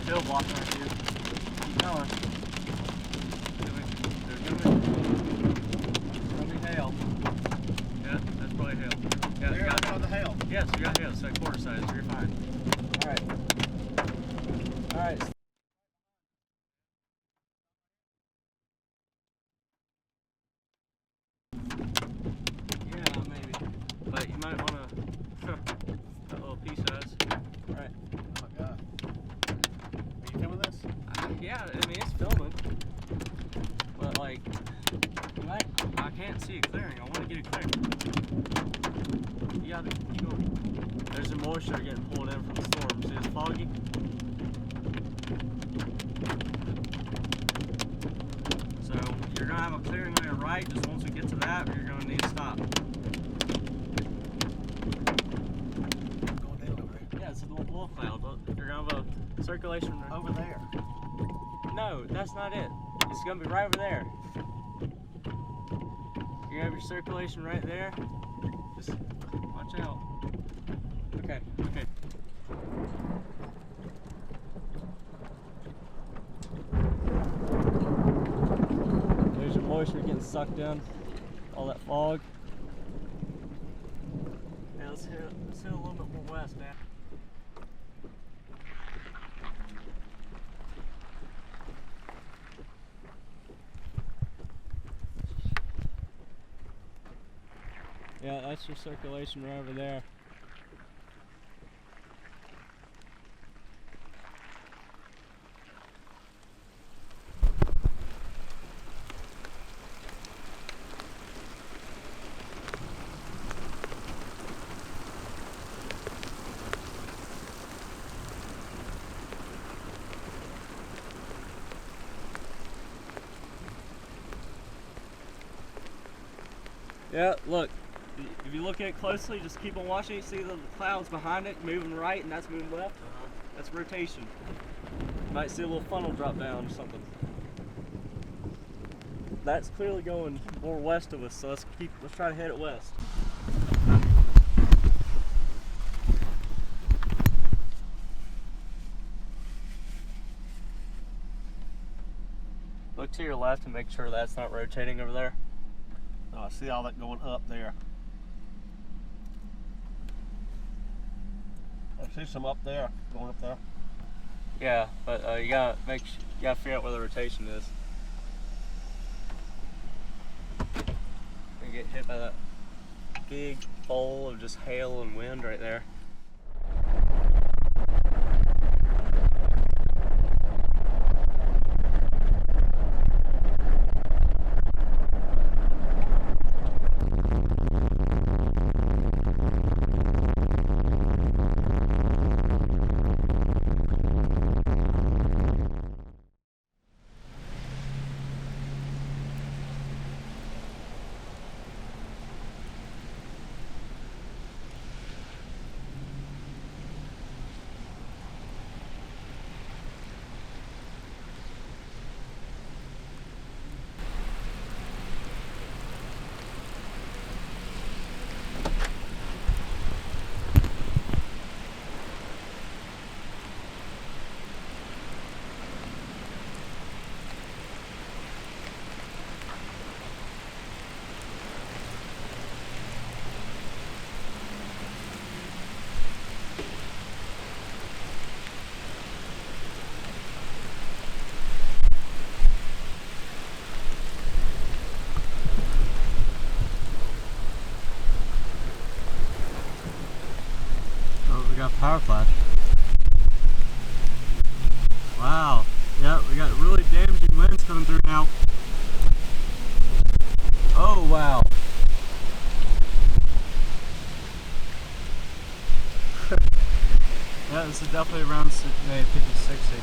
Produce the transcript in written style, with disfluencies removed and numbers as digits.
hill blocking our view. Keep going. There's gonna be hail. Yeah, that's probably hail. Yeah, There, I got the hail. Yes, you got hail. It's like quarter size, so you're fine. Alright. Alright. Yeah, maybe. But you might want to that little pea size. Alright. Oh my god. Are you filming this? Yeah, I mean, it's filming. But, like, I can't see it clearing. I want to get it clearing. You gotta keep going. There's the moisture getting pulled in from the storm. See, it's foggy. So, you're going to have a clearing on your right. Just once we get to that, you're going to need to stop. Going down over there. Yeah, it's a little cloud. Look, you're going to have a circulation Over there. No, that's not it. It's going to be right over there. You have your circulation right there. Just watch out. Okay, okay. There's your moisture getting sucked in. All that fog. Now let's hit a little bit more west, man. Yeah, that's your circulation right over there. Yeah, look. If you look at it closely, just keep on watching. You see the clouds behind it moving right, and that's moving left. That's rotation. You might see a little funnel drop down or something. That's clearly going more west of us, so let's try to head it west. Look to your left and make sure that's not rotating over there. Oh, I see all that going up there. I see some up there, going up there. Yeah, but you gotta figure out where the rotation is. You get hit by that big bowl of just hail and wind right there. We got power flash. Wow. Yep, we got really damaging winds coming through now. Oh, wow. Yeah, this is definitely around maybe 50, 60.